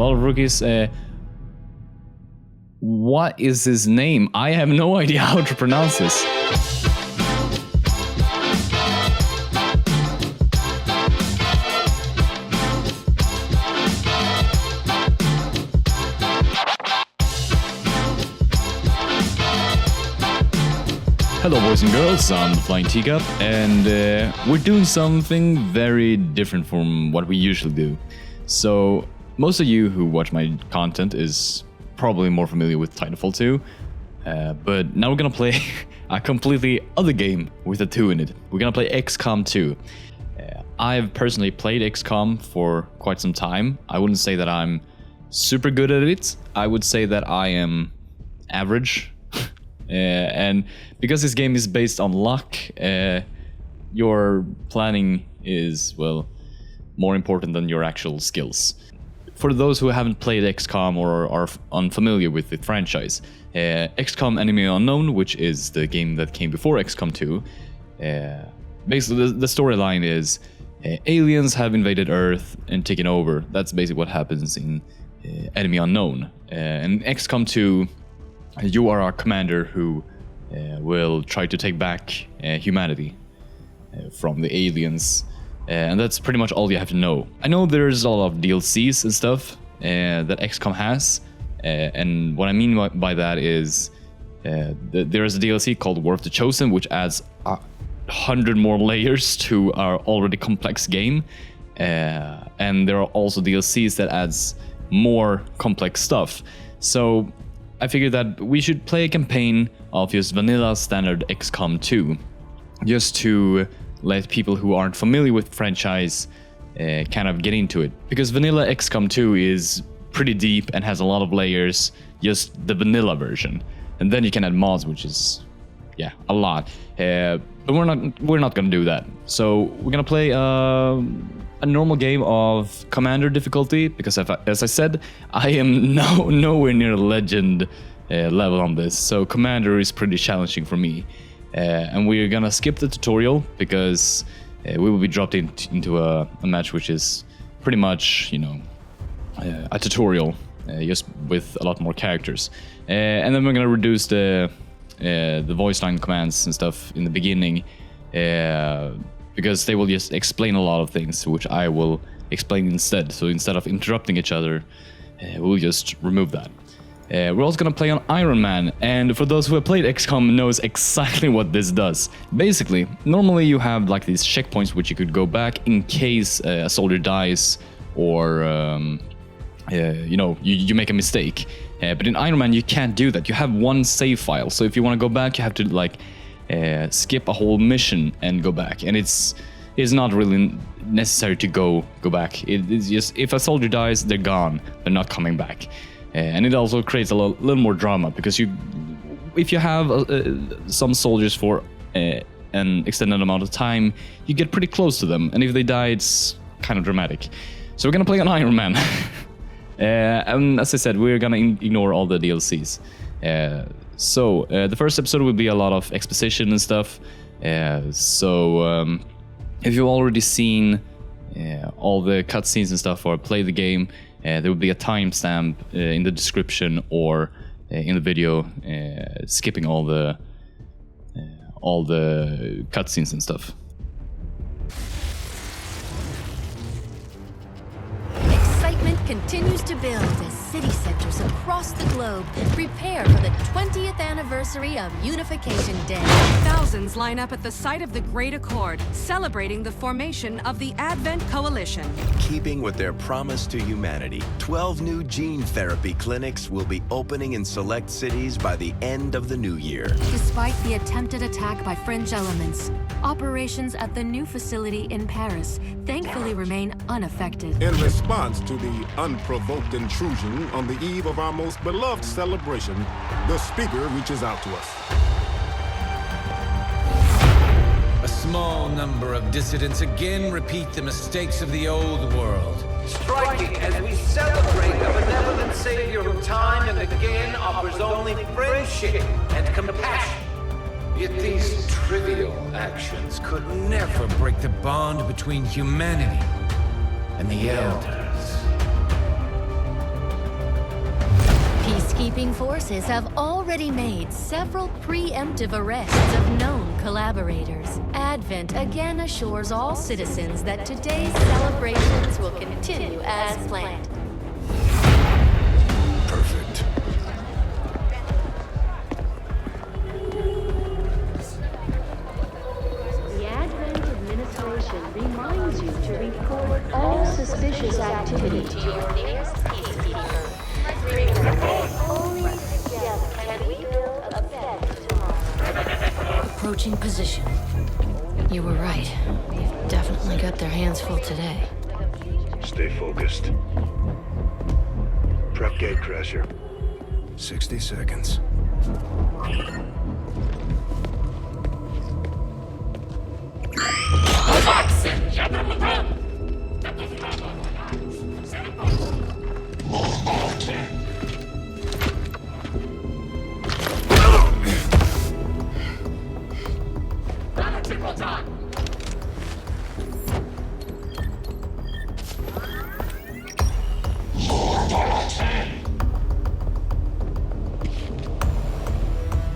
lot of rookies. What is his name? I have no idea how to pronounce this. Hello boys and girls, I'm TheFlyingTeaCup, and we're doing something very different from what we usually do. So, most of you who watch my content is probably more familiar with Titanfall 2, but now we're gonna play a completely other game with a 2 in it. We're gonna play XCOM 2. I've personally played XCOM for quite some time. I wouldn't say that I'm super good at it. I would say that I am average. And because this game is based on luck, your planning is, well, more important than your actual skills. For those who haven't played XCOM or are unfamiliar with the franchise, XCOM Enemy Unknown, which is the game that came before XCOM 2, basically the storyline is aliens have invaded Earth and taken over. That's basically what happens in Enemy Unknown. In XCOM 2, you are our commander who will try to take back humanity from the aliens, and that's pretty much all you have to know. I know there's a lot of DLCs and stuff that XCOM has, and what I mean by that is there's a DLC called War of the Chosen, which adds 100 more layers to our already complex game, and there are also DLCs that adds more complex stuff. So I figured that we should play a campaign of just vanilla standard XCOM 2, just to let people who aren't familiar with the franchise kind of get into it. Because vanilla XCOM 2 is pretty deep and has a lot of layers, just the vanilla version. And then you can add mods, which is, yeah, a lot. But we're not gonna do that. So we're gonna play a normal game of commander difficulty, because as I said, I am nowhere near legend level on this, so commander is pretty challenging for me. And we're gonna skip the tutorial because we will be dropped into a match which is pretty much, you know, a tutorial, just with a lot more characters. And then we're gonna reduce the voice line commands and stuff in the beginning, because they will just explain a lot of things, which I will explain instead. So instead of interrupting each other, we'll just remove that. We're also gonna play on Iron Man, and for those who have played XCOM knows exactly what this does. Basically, normally you have like these checkpoints which you could go back in case a soldier dies or you know, you make a mistake. But in Iron Man you can't do that. You have one save file, so if you want to go back you have to like skip a whole mission and go back, and it's not really necessary to go back. It's just if a soldier dies, they're gone, they're not coming back. And it also creates a little more drama, because if you have some soldiers for an extended amount of time, you get pretty close to them, and if they die, it's kind of dramatic. So we're gonna play on Iron Man. And as I said, we're gonna ignore all the DLCs. So the first episode will be a lot of exposition and stuff. So if you've already seen all the cutscenes and stuff, or play the game, there will be a timestamp in the description or in the video, skipping all the cutscenes and stuff. Excitement continues to build as city centers across the globe prepare for the 20th anniversary of Unification Day. Thousands line up at the site of the Great Accord, celebrating the formation of the Advent Coalition. Keeping with their promise to humanity, 12 new gene therapy clinics will be opening in select cities by the end of the new year. Despite the attempted attack by fringe elements, operations at the new facility in Paris thankfully remain unaffected. In response to the unprovoked intrusion on the eve of our most beloved celebration, the speaker reaches out to us. A small number of dissidents again repeat the mistakes of the old world. Striking as we celebrate a benevolent savior who time and again offers only friendship and compassion. Yet these trivial actions could never break the bond between humanity and the Elders. Peacekeeping forces have already made several preemptive arrests of known collaborators. Advent again assures all citizens that today's celebrations will continue as planned. Perfect. The Advent administration reminds you to report all suspicious activity to your nearest peacekeeper. Only together can we build a better tomorrow. Approaching position. You were right. They've definitely got their hands full today. Stay focused. Prep Gatecrasher. 60 seconds.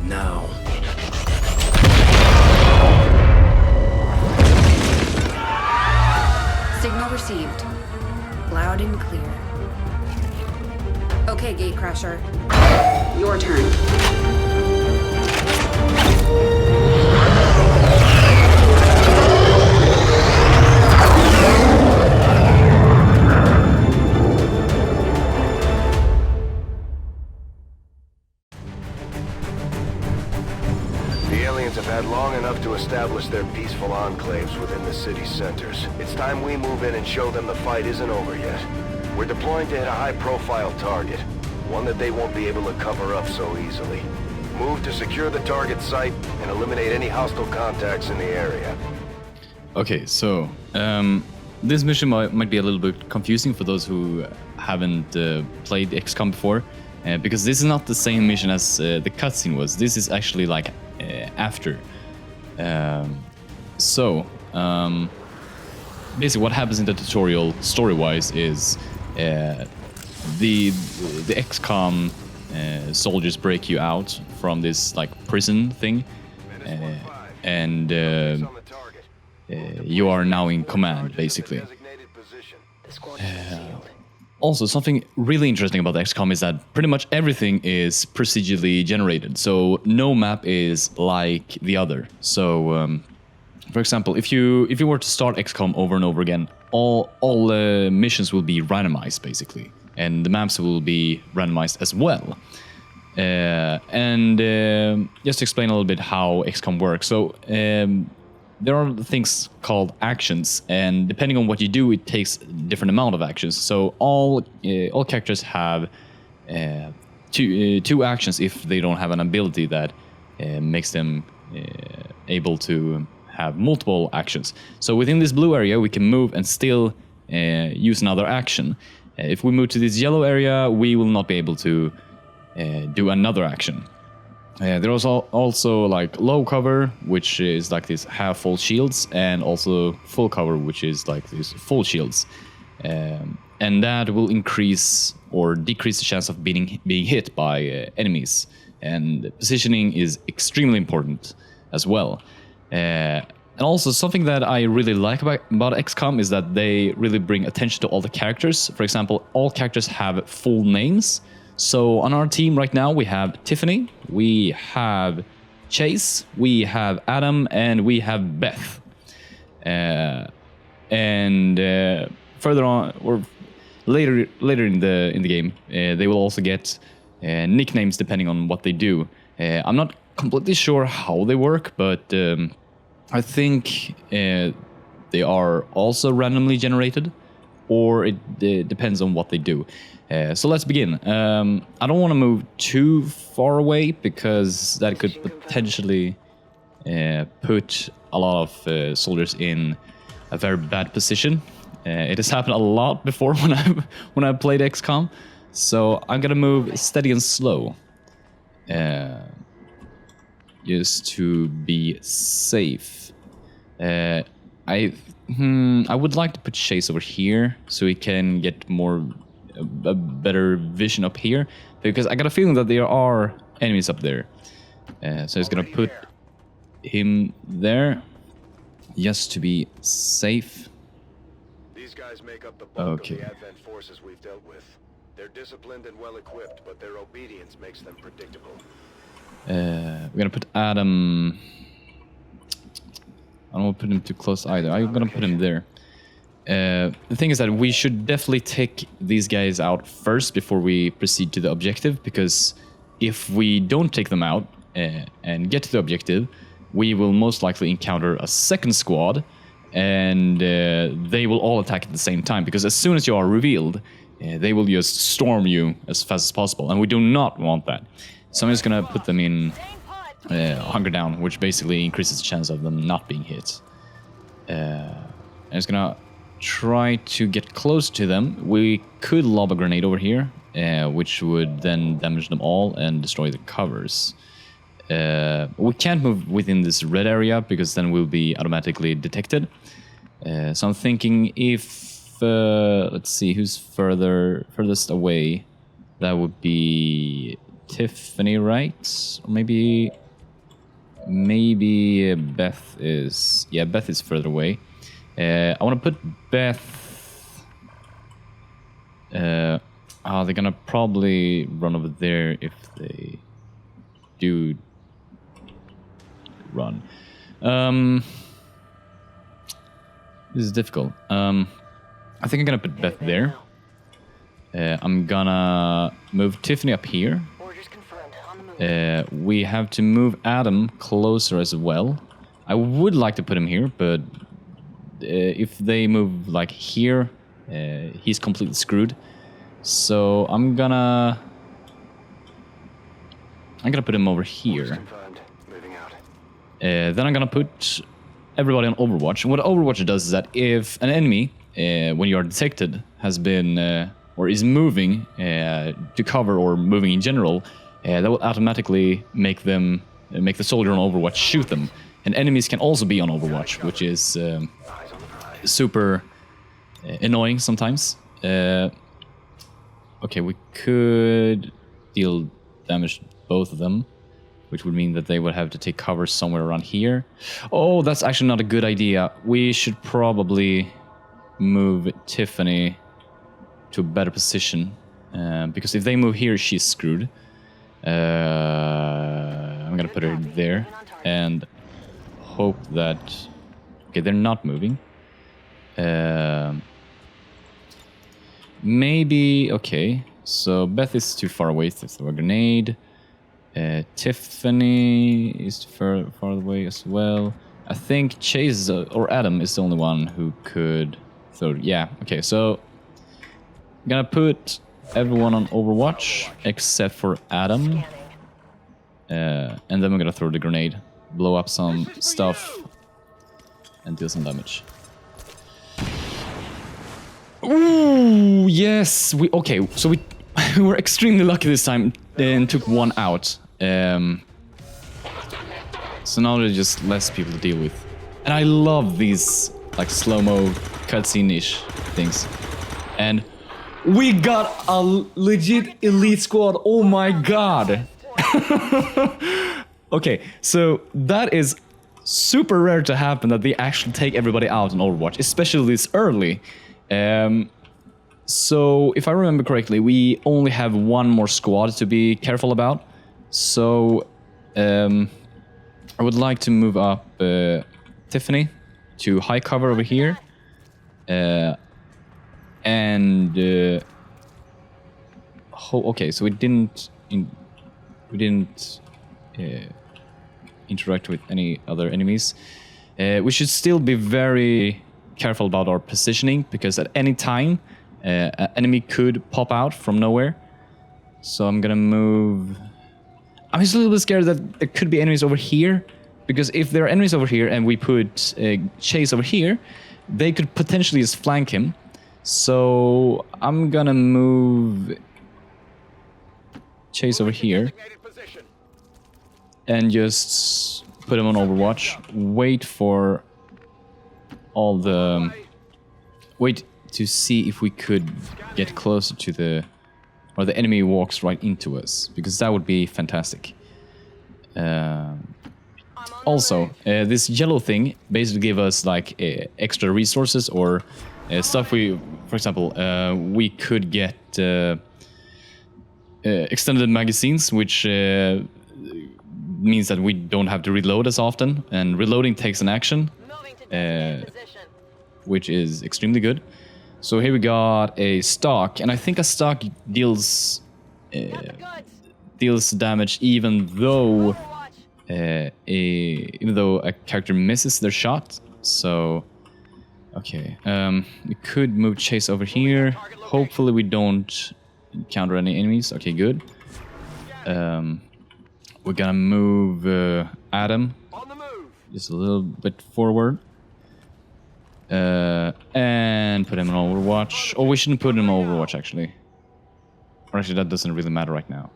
Now. Signal received. Loud and clear. Okay, Gatecrasher. Your turn. The aliens have had long enough to establish their peaceful enclaves within the city's centers. It's time we move in and show them the fight isn't over yet. We're deploying to hit a high-profile target, one that they won't be able to cover up so easily. Move to secure the target site and eliminate any hostile contacts in the area. Okay, so this mission might be a little bit confusing for those who haven't played XCOM before, because this is not the same mission as the cutscene was. This is actually like after. Basically, what happens in the tutorial, story-wise, is the XCOM soldiers break you out from this like prison thing, and you are now in command, basically. Also, something really interesting about XCOM is that pretty much everything is procedurally generated, so no map is like the other. So, for example, if you were to start XCOM over and over again, all missions will be randomized, basically, and the maps will be randomized as well. Just to explain a little bit how XCOM works, so there are things called actions, and depending on what you do, it takes a different amount of actions. So all characters have two actions if they don't have an ability that makes them able to have multiple actions. So within this blue area, we can move and still use another action. If we move to this yellow area, we will not be able to do another action. There's also like low cover, which is like these half full shields, and also full cover, which is like these full shields. And that will increase or decrease the chance of being hit by enemies. And positioning is extremely important as well. And also something that I really like about XCOM is that they really bring attention to all the characters. For example, all characters have full names. So on our team right now, we have Tiffany, we have Chase, we have Adam, and we have Beth. Further on, or later in the game, they will also get nicknames depending on what they do. I'm not completely sure how they work, but I think they are also randomly generated, or it depends on what they do. So let's begin. I don't want to move too far away because that could potentially put a lot of soldiers in a very bad position. It has happened a lot before when I played XCOM, so I'm gonna move steady and slow, just to be safe. I would like to put Chase over here so he can get more a better vision up here, because I got a feeling that there are enemies up there. So he's gonna put him there just to be safe. These guys make up the bulk Okay. of the Advent forces we've dealt with. They're disciplined and well equipped, but their obedience makes them predictable. We're gonna put Adam. I don't want to put him too close either. I'm gonna put him there. The thing is that we should definitely take these guys out first before we proceed to the objective, because if we don't take them out and get to the objective, we will most likely encounter a second squad, and they will all attack at the same time, because as soon as you are revealed, they will just storm you as fast as possible, and we do not want that. So I'm just gonna put them in Hunger Down, which basically increases the chance of them not being hit. I'm just gonna try to get close to them. We could lob a grenade over here, which would then damage them all and destroy the covers. We can't move within this red area, because then we'll be automatically detected. So I'm thinking if... let's see, who's furthest away? That would be Tiffany, right? Or maybe Beth is... Yeah, Beth is further away. I want to put Beth... they're gonna probably run over there if they do run. This is difficult. I think I'm gonna put Beth there. I'm gonna move Tiffany up here. We have to move Adam closer as well. I would like to put him here, but if they move like here, he's completely screwed. So I'm gonna put him over here. Then I'm gonna put everybody on Overwatch. And what Overwatch does is that if an enemy, when you are detected, has been or is moving to cover or moving in general, that will automatically make the soldier on Overwatch shoot them. And enemies can also be on Overwatch, which is super annoying sometimes. Okay, we could deal damage to both of them, which would mean that they would have to take cover somewhere around here. Oh, that's actually not a good idea. We should probably move Tiffany to a better position, because if they move here, she's screwed. I'm gonna put her there and hope that... Okay, they're not moving. Maybe... Okay, so Beth is too far away to throw a grenade. Tiffany is too far away as well. I think Chase or Adam is the only one who could throw... Yeah, okay, so... I'm gonna put everyone on Overwatch except for Adam. And then we're gonna throw the grenade, blow up some stuff, and deal some damage. Ooh, yes! Okay, so we were extremely lucky this time and took one out. So now there's just less people to deal with. And I love these like slow-mo cutscene-ish things. And we got a legit elite squad. Oh my god. Okay, so that is super rare to happen, that they actually take everybody out in Overwatch, especially this early. So if I remember correctly, we only have one more squad to be careful about. So I would like to move up Tiffany to high cover over here. Okay, so we didn't interact with any other enemies. We should still be very careful about our positioning, because at any time an enemy could pop out from nowhere. So I'm gonna move... I'm just a little bit scared that there could be enemies over here, because if there are enemies over here and we put Chase over here, they could potentially just flank him. So I'm gonna move Chase over here and just put him on Overwatch. Wait to see if we could get closer to the... or the enemy walks right into us, because that would be fantastic. Also, this yellow thing basically give us like extra resources or stuff we... For example, we could get extended magazines, which means that we don't have to reload as often, and reloading takes an action, which is extremely good. So here we got a stock, and I think a stock deals damage even though a character misses their shot. So okay, we could move Chase over here. Hopefully we don't encounter any enemies. Okay, good. We're gonna move Adam just a little bit forward. And put him on Overwatch. Oh, we shouldn't put him on Overwatch, actually. Or actually, that doesn't really matter right now.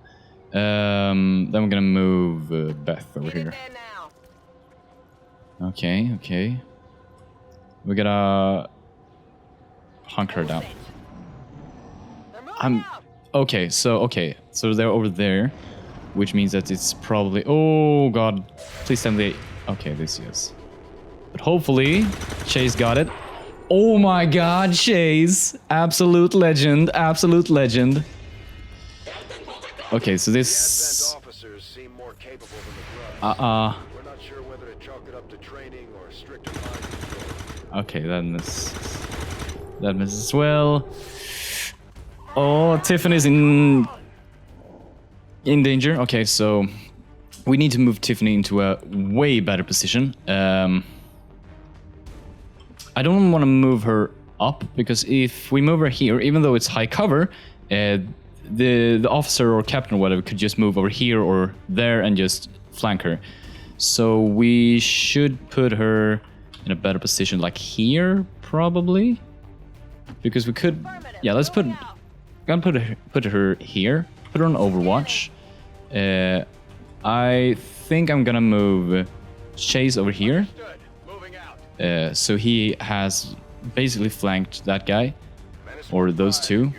Then we're gonna move Beth over here. Okay, okay. We're gonna hunk her down. Okay, so they're over there, which means that it's probably... Oh, God. Please tell me... Okay, this is... But hopefully, Chase got it. Oh my God, Chase! Absolute legend, absolute legend. Okay, so this... Okay, that misses as well. Oh, Tiffany's in danger. Okay, so we need to move Tiffany into a way better position. I don't want to move her up, because if we move her here, even though it's high cover, the officer or captain or whatever could just move over here or there and just flank her. So we should put her in a better position, like here, probably, because we could. Yeah, let's put. Gonna put her here. Put her on Overwatch. I think I'm gonna move Chase over here. So he has basically flanked that guy, or those two.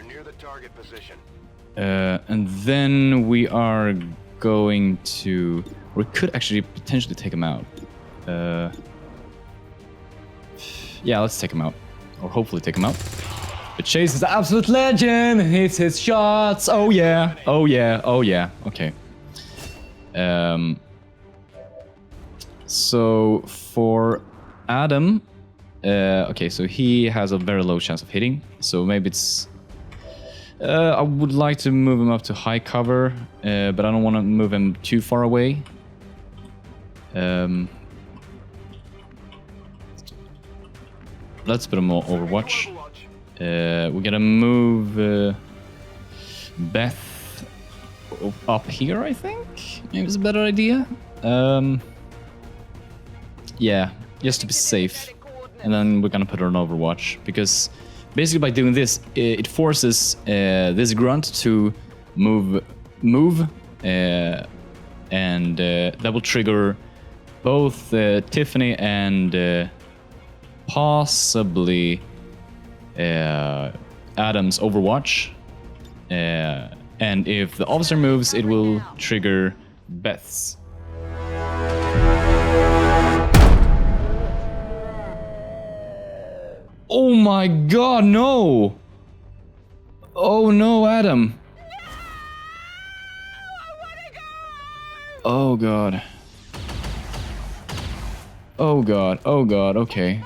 And then we are going to... We could actually potentially take him out. Yeah, let's take him out. Or hopefully take him out. But Chase is the absolute legend! Hits his shots! Oh yeah! Oh yeah! Oh yeah! Okay. So for Adam... okay, so he has a very low chance of hitting. So maybe it's... I would like to move him up to high cover, but I don't want to move him too far away. Let's put him on Overwatch. We're gonna move Beth up here, I think. Maybe it's a better idea. Yeah, just to be safe. And then we're gonna put her on Overwatch, because basically by doing this, it forces this grunt to move, and that will trigger both Tiffany and possibly Adam's Overwatch. And if the officer moves, it will trigger Beth's. Oh my God, no! Oh no, Adam! Oh God. Oh God, oh God, okay.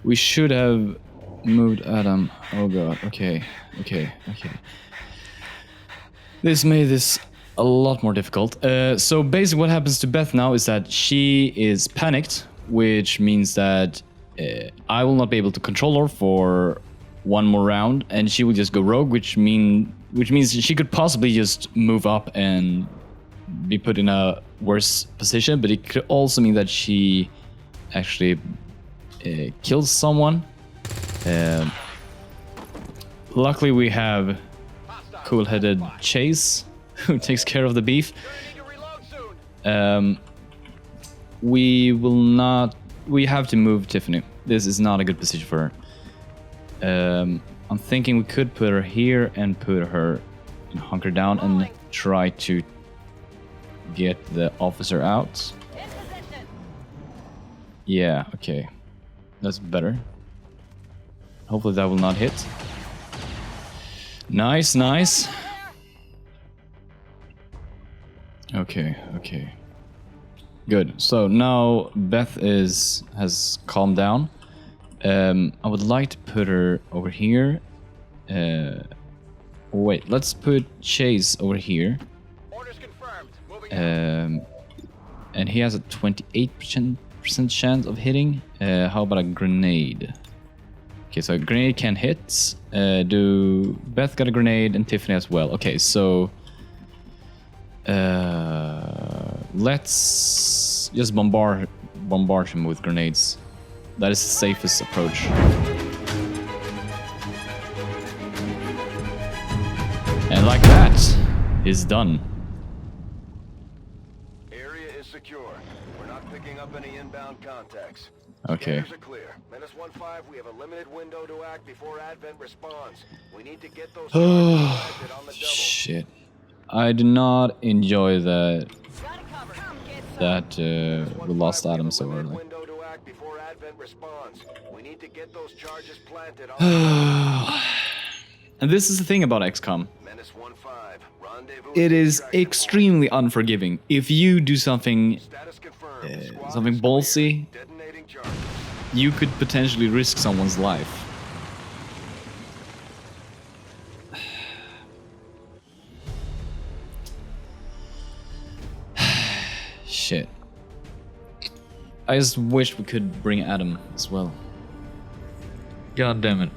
We should have moved Adam. Oh God, okay, okay, okay. This made this a lot more difficult. So basically what happens to Beth now is that she is panicked, which means that I will not be able to control her for one more round, and she will just go rogue, which means she could possibly just move up and be put in a worse position, but it could also mean that she actually kills someone. Luckily we have cool-headed Chase, who takes care of the beef. We will not we have to move Tiffany. This is not a good position for her. I'm thinking we could put her here and put her hunker down and try to get the officer out. Yeah, okay. That's better. Hopefully that will not hit. Nice, nice. Okay, okay. Good. So now Beth has calmed down. I would like to put her over here. Wait, let's put Chase over here. Orders confirmed. And he has a 28% chance of hitting. How about a grenade? Okay, so a grenade can hit. Do Beth got a grenade and Tiffany as well? Okay, so let's just bombard him with grenades. That is the safest approach. And like that, he's done. Area is secure. We're not picking up any inbound contacts. Okay. Scanners are clear. -15, we have a limited window to act before Advent responds. We need to get those targets on the double. Shit. I do not enjoy that we lost Adam so early. Window to act before Advent responds. We need to get those charges planted on And this is the thing about XCOM. -15. Rendezvous. It is extremely unforgiving. If you do something Status confirmed. something ballsy, Detonating charges. you could potentially risk someone's life. Shit. I just wish we could bring Adam as well. God damn it.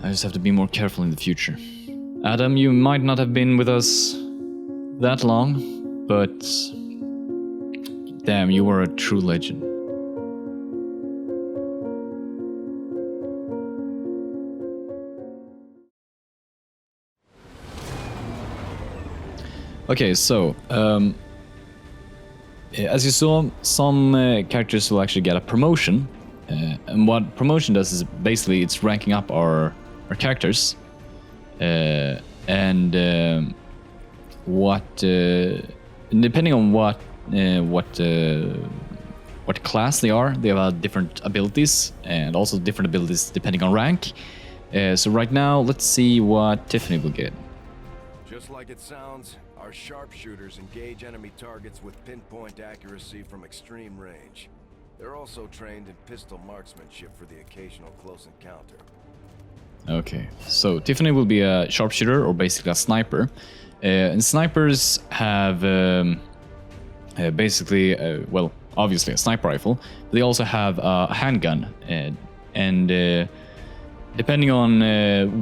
I just have to be more careful in the future. Adam, you might not have been with us that long, but damn, you were a true legend. Okay, so as you saw, some characters will actually get a promotion, and what promotion does is basically it's ranking up our characters, and what depending on what class they are, they have different abilities, and also different abilities depending on rank. So right now, let's see what Tiffany will get. Just like it sounds, our sharpshooters engage enemy targets with pinpoint accuracy from extreme range. They're also trained in pistol marksmanship for the occasional close encounter. Okay, so Tiffany will be a sharpshooter, or basically a sniper. And snipers have basically, well, obviously a sniper rifle, but they also have a handgun. And depending on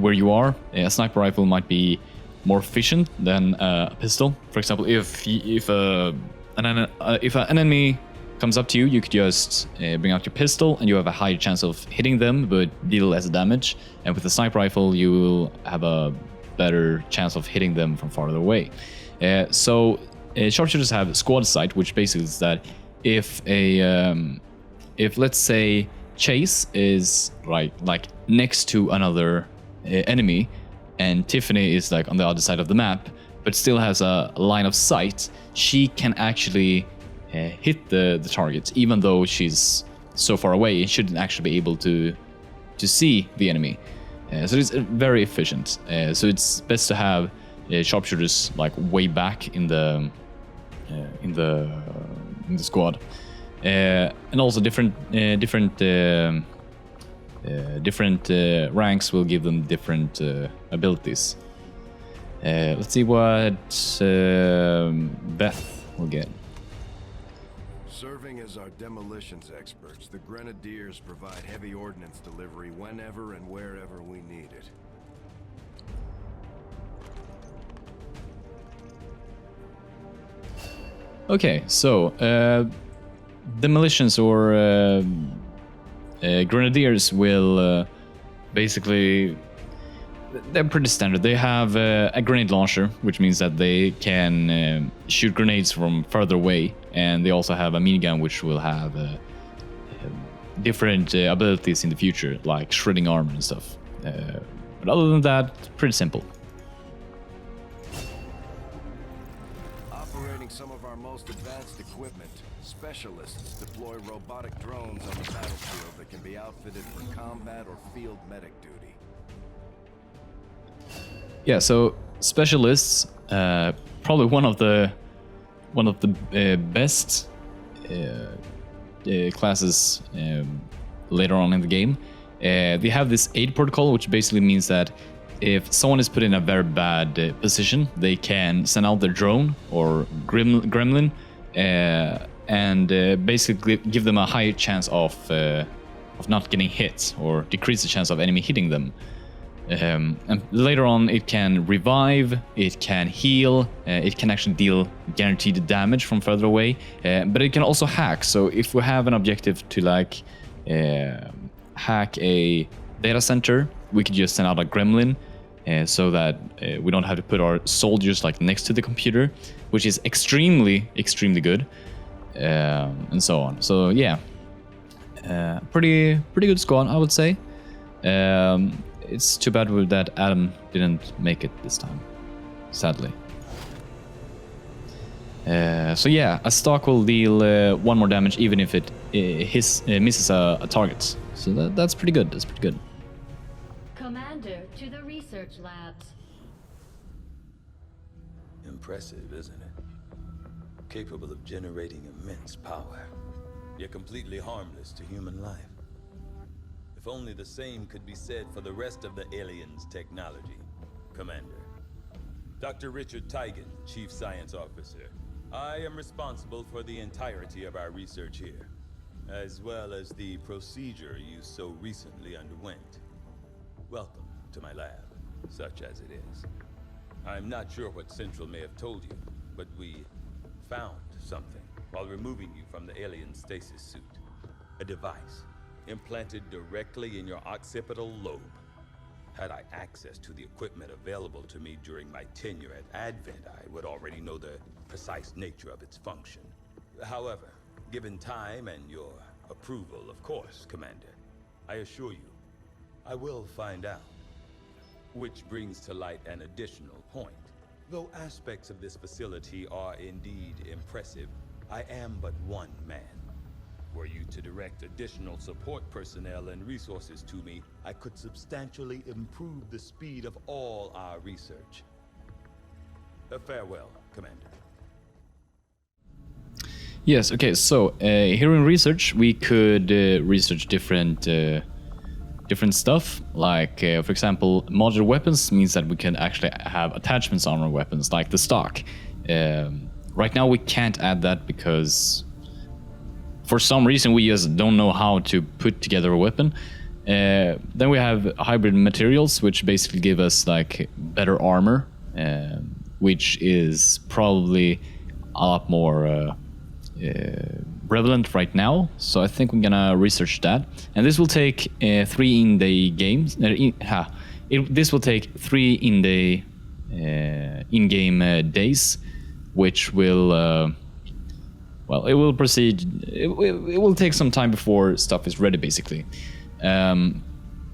where you are, a sniper rifle might be more efficient than a pistol. For example, if an enemy comes up to you, you could just bring out your pistol and you have a higher chance of hitting them but deal less damage. And with a sniper rifle, you will have a better chance of hitting them from farther away. So sharpshooters have squad sight, which basically is that if let's say Chase is like next to another enemy, and Tiffany is like on the other side of the map, but still has a line of sight, she can actually hit the target, even though she's so far away and shouldn't actually be able to see the enemy. So it's very efficient. So it's best to have sharpshooters like way back in the squad, and also different ranks will give them different abilities. Let's see what Beth will get. Serving as our demolitions experts, the Grenadiers provide heavy ordnance delivery whenever and wherever we need it. Okay, so demolitions or Grenadiers will basically they're pretty standard. They have a grenade launcher, which means that they can shoot grenades from further away, and they also have a minigun, which will have different abilities in the future, like shredding armor and stuff. But other than that, pretty simple. Operating some of our most advanced equipment, specialists deploy robotic drones on the battlefield that can be outfitted for combat or field medic duty. Yeah, so specialists, probably one of the best classes later on in the game. They have this aid protocol, which basically means that if someone is put in a very bad position, they can send out their drone or gremlin and basically give them a higher chance of not getting hit, or decrease the chance of enemy hitting them. And later on, it can revive, it can heal, it can actually deal guaranteed damage from further away, but it can also hack. So if we have an objective to like hack a data center, we could just send out a gremlin so that we don't have to put our soldiers like next to the computer, which is extremely good, and so on. So yeah, pretty good squad, I would say. It's too bad that Adam didn't make it this time, sadly. So yeah, a stock will deal 1 more damage even if it misses a target. So that's pretty good. That's pretty good. Commander, to the research labs. Impressive, isn't it? Capable of generating immense power, yet completely harmless to human life. If only the same could be said for the rest of the aliens' technology, Commander. Dr. Richard Tigan, Chief Science Officer. I am responsible for the entirety of our research here, as well as the procedure you so recently underwent. Welcome to my lab, such as it is. I'm not sure what Central may have told you, but we found something while removing you from the alien stasis suit. A device implanted directly in your occipital lobe. Had I access to the equipment available to me during my tenure at Advent, I would already know the precise nature of its function. However, given time and your approval, of course, Commander, I assure you, I will find out. Which brings to light an additional point. Though aspects of this facility are indeed impressive, I am but one man. Were you to direct additional support personnel and resources to me, I could substantially improve the speed of all our research. Farewell, Commander. Yes, okay, so here in research, we could research different stuff, like, for example, modular weapons means that we can actually have attachments on our weapons, like the stock. Right now we can't add that because for some reason we just don't know how to put together a weapon. Then we have hybrid materials, which basically give us like better armor, which is probably a lot more prevalent right now. So I think we're gonna research that, and this will take 3 in-day games. This will take 3 in-game days, which will well, it will proceed. It will take some time before stuff is ready, basically. And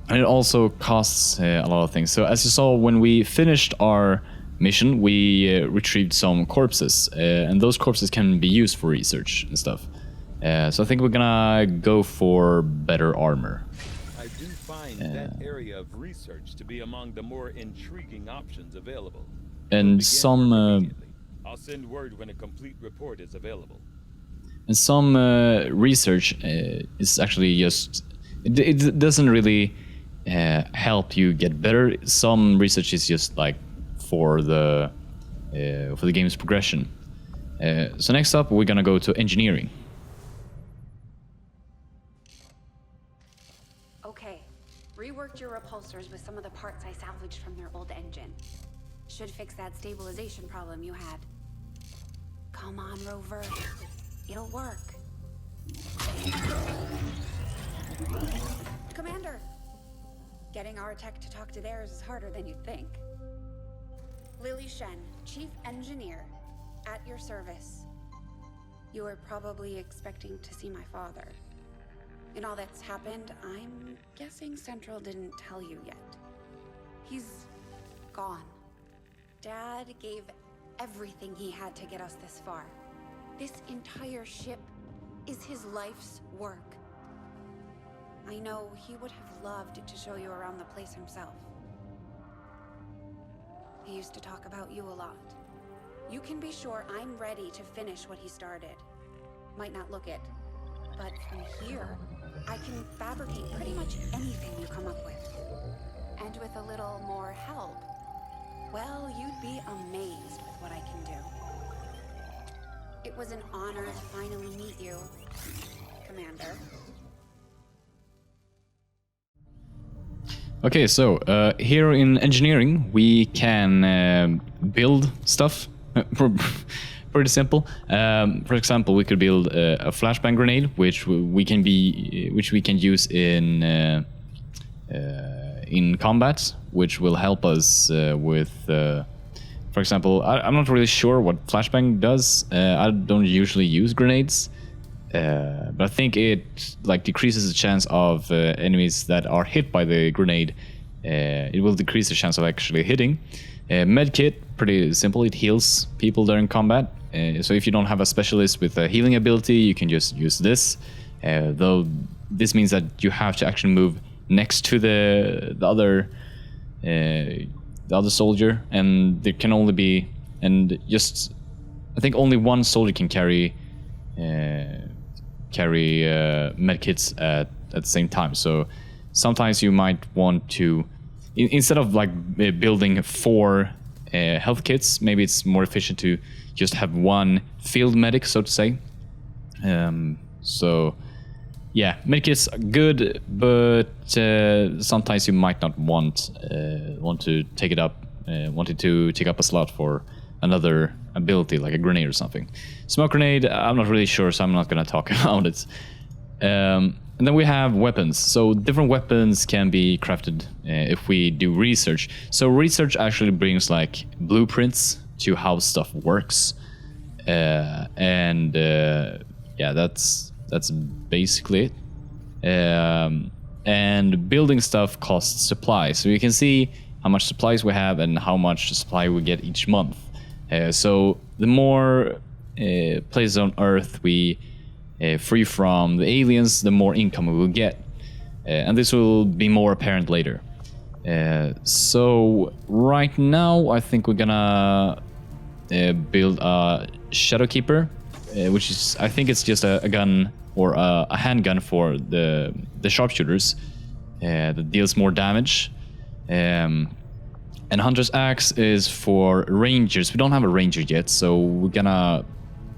it also costs a lot of things. So as you saw, when we finished our mission, we retrieved some corpses, and those corpses can be used for research and stuff. So I think we're gonna go for better armor. I do find that area of research to be among the more intriguing options available. And some I'll send word when a complete report is available. And some research is actually just it doesn't really help you get better. Some research is just like for the game's progression. So next up, we're gonna go to engineering. Okay, reworked your repulsors with some of the parts I salvaged from their old engine. Should fix that stabilization problem you had. Come on, Rover. It'll work. Commander! Getting our tech to talk to theirs is harder than you'd think. Lily Shen, Chief Engineer, at your service. You were probably expecting to see my father. In all that's happened, I'm guessing Central didn't tell you yet. He's gone. Dad gave everything he had to get us this far. This entire ship is his life's work. I know he would have loved to show you around the place himself. He used to talk about you a lot. You can be sure I'm ready to finish what he started. Might not look it, but from here, I can fabricate pretty much anything you come up with. And with a little more help, well, you'd be amazed with what I can do. It was an honor to finally meet you, Commander. Okay, so here in engineering, we can build stuff. Pretty simple. For example, we could build a flashbang grenade, which we can use in combat, which will help us with. For example, I'm not really sure what flashbang does. I don't usually use grenades. But I think it decreases the chance of enemies that are hit by the grenade. It will decrease the chance of actually hitting. Medkit, pretty simple. It heals people during combat. So if you don't have a specialist with a healing ability, you can just use this. Though this means that you have to actually move next to the other soldier, and there can only be I think only one soldier can carry medkits at the same time. So sometimes you might want to, instead of building 4 health kits, maybe it's more efficient to just have one field medic, so to say. So yeah, medkits are good, but sometimes you might not want to take it up, wanted to take up a slot for another ability like a grenade or something. Smoke grenade, I'm not really sure, so I'm not gonna talk about it. And then we have weapons. So different weapons can be crafted if we do research. So research actually brings blueprints to how stuff works, yeah, that's basically it. And building stuff costs supplies, so you can see how much supplies we have and how much supply we get each month. So the more places on Earth we free from the aliens, the more income we will get. And this will be more apparent later. So right now I think we're gonna build a Shadowkeeper, which is, I think it's just a gun or a handgun for the sharpshooters that deals more damage. And Hunter's Axe is for rangers. We don't have a ranger yet, so we're gonna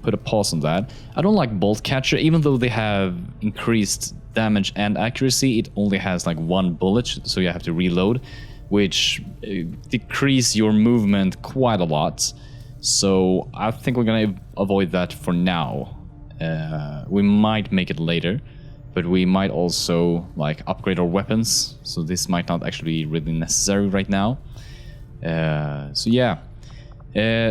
put a pause on that. I don't like Bolt Catcher, even though they have increased damage and accuracy. It only has 1 bullet, so you have to reload, which decrease your movement quite a lot. So I think we're gonna avoid that for now. We might make it later, but we might also upgrade our weapons. So this might not actually be really necessary right now. So yeah,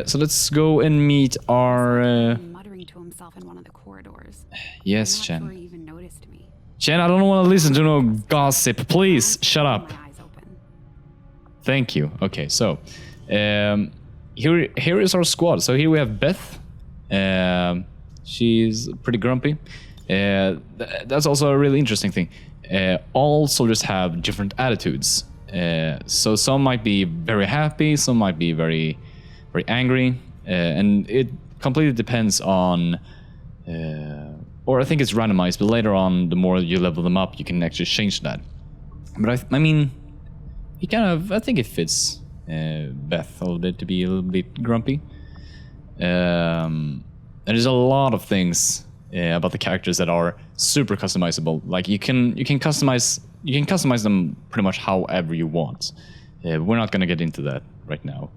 so let's go and meet our. Muttering to himself in one of the corridors. Yes, I'm Chen. not sure he even noticed me. Chen, I don't want to listen to no gossip. Please shut up. My eyes open. Thank you. Okay, so here is our squad. So here we have Beth. She's pretty grumpy. That's also a really interesting thing. All soldiers have different attitudes. So some might be very happy, some might be very, very angry, and it completely depends on, or I think it's randomized, but later on, the more you level them up, you can actually change that. But I mean, he kind of, I think it fits Beth a little bit to be a little bit grumpy. And there's a lot of things about the characters that are super customizable. You can customize them pretty much however you want. We're not gonna get into that right now.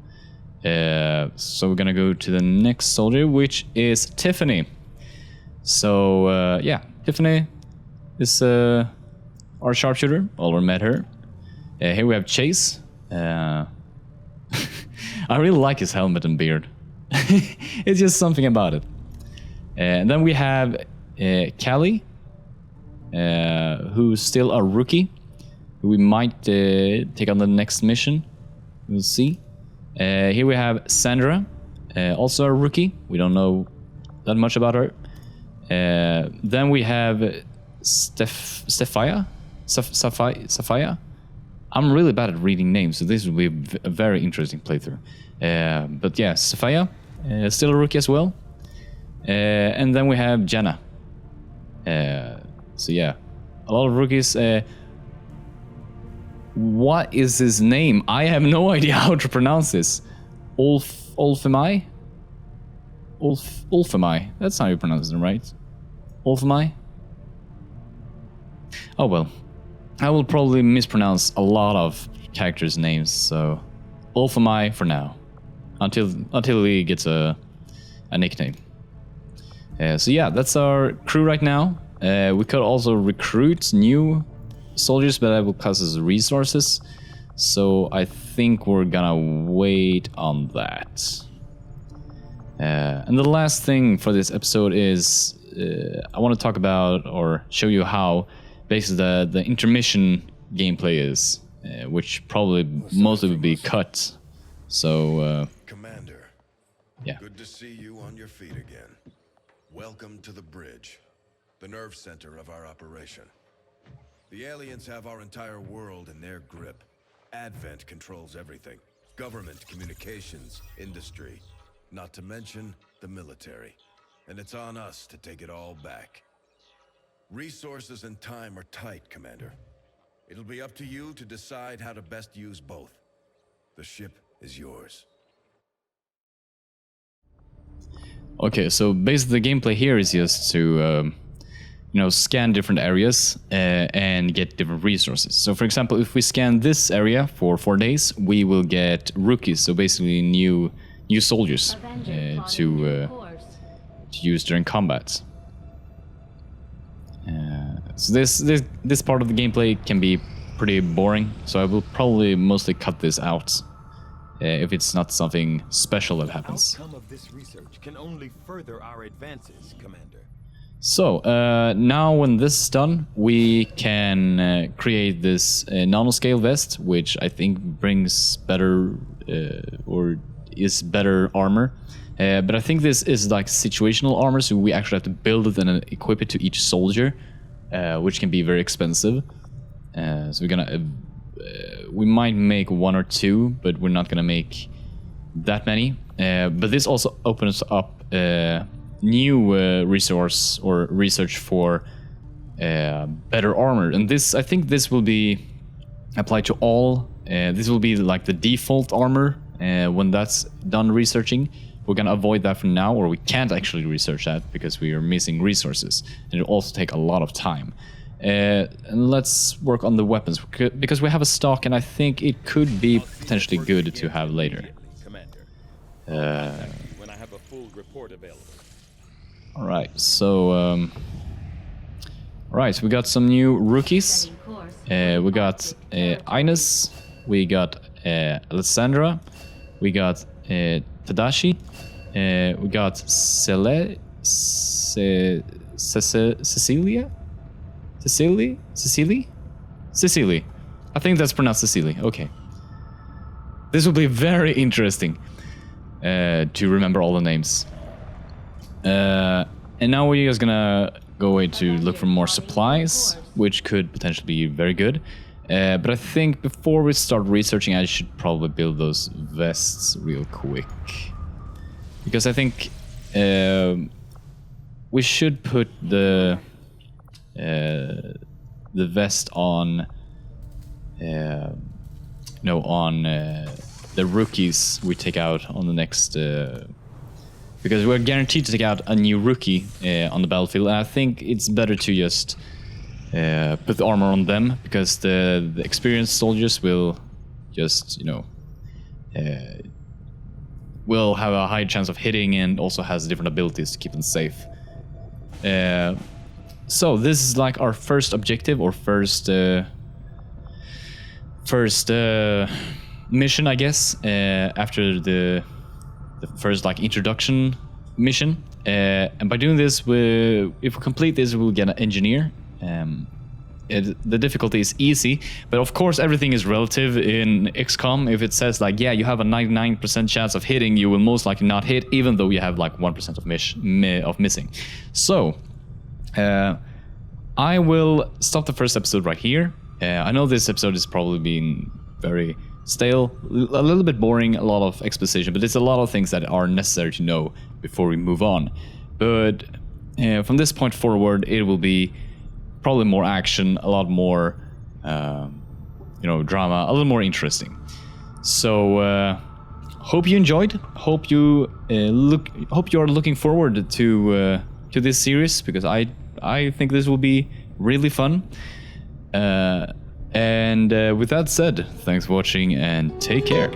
So we're gonna go to the next soldier, which is Tiffany. So yeah, Tiffany is our sharpshooter. Already met her. Here we have Chase. I really like his helmet and beard. It's just something about it. And then we have Callie, who's still a rookie, who we might take on the next mission. We'll see. Here we have Sandra, also a rookie. We don't know that much about her. Then we have Saphia. I'm really bad at reading names, so this will be a very interesting playthrough. But yeah, Saphia, still a rookie as well. And then we have Jenna. So yeah, a lot of rookies. What is his name? I have no idea how to pronounce this. Ulfamai? Ulfamai. That's how you pronounce it, right? Ulfamai? Oh well. I will probably mispronounce a lot of characters' names, so Ulfamai for now. Until he gets a nickname. So yeah, that's our crew right now. We could also recruit new soldiers, but that will cost us resources. So I think we're gonna wait on that. And the last thing for this episode is I want to talk about or show you how basically the intermission gameplay is, which probably mostly will be cut. So Commander, yeah. Good to see you on your feet again. Welcome to the bridge, the nerve center of our operation. The aliens have our entire world in their grip. Advent controls everything. Government, communications, industry, not to mention the military. And it's on us to take it all back. Resources and time are tight, Commander. It'll be up to you to decide how to best use both. The ship is yours. Okay, so basically the gameplay here is just to scan different areas and get different resources. So for example, if we scan this area for 4 days, we will get rookies, so basically new soldiers to use during combat. So this part of the gameplay can be pretty boring, so I will probably mostly cut this out if it's not something special that happens. The outcome of this research can only further our advances, Commander. So now when this is done, we can create this nanoscale vest, which I think brings better or is better armor. But I think this is like situational armor, so we actually have to build it and equip it to each soldier, which can be very expensive. So we're gonna we might make 1 or 2, but we're not gonna make that many. But this also opens up new resource or research for better armor, and I think this will be applied to all. This will be like the default armor when that's done researching. We're gonna avoid that for now, or we can't actually research that because we are missing resources, and it'll also take a lot of time. And let's work on the weapons, because we have a stock, and I think it could be potentially good to have later. When I have a full report available. All right, so right, we got some new rookies. We got Ines, we got Alessandra, we got Tadashi, we got Cecilia. I think that's pronounced Cecilia. Okay. This will be very interesting to remember all the names. And now we're just gonna go away to look for more supplies, which could potentially be very good. But I think before we start researching, I should probably build those vests real quick. Because I think we should put the vest on the rookies we take out on the next because we're guaranteed to take out a new rookie on the battlefield, and I think it's better to just put the armor on them, because the experienced soldiers will just will have a high chance of hitting, and also has different abilities to keep them safe. So this is like our first objective, or first first mission, I guess, after the first like introduction mission. And by doing this, if we complete this, we'll get an engineer. The difficulty is easy, but of course everything is relative in XCOM. If it says like, yeah, you have a 99% chance of hitting, you will most likely not hit, even though you have like 1% of missing. So I will stop the first episode right here. I know this episode is probably being very stale, a little bit boring, a lot of exposition, but it's a lot of things that are necessary to know before we move on. But from this point forward, it will be probably more action, a lot more, drama, a little more interesting. So hope you enjoyed. Hope you are looking forward to this series, because I think this will be really fun. And with that said, thanks for watching and take care.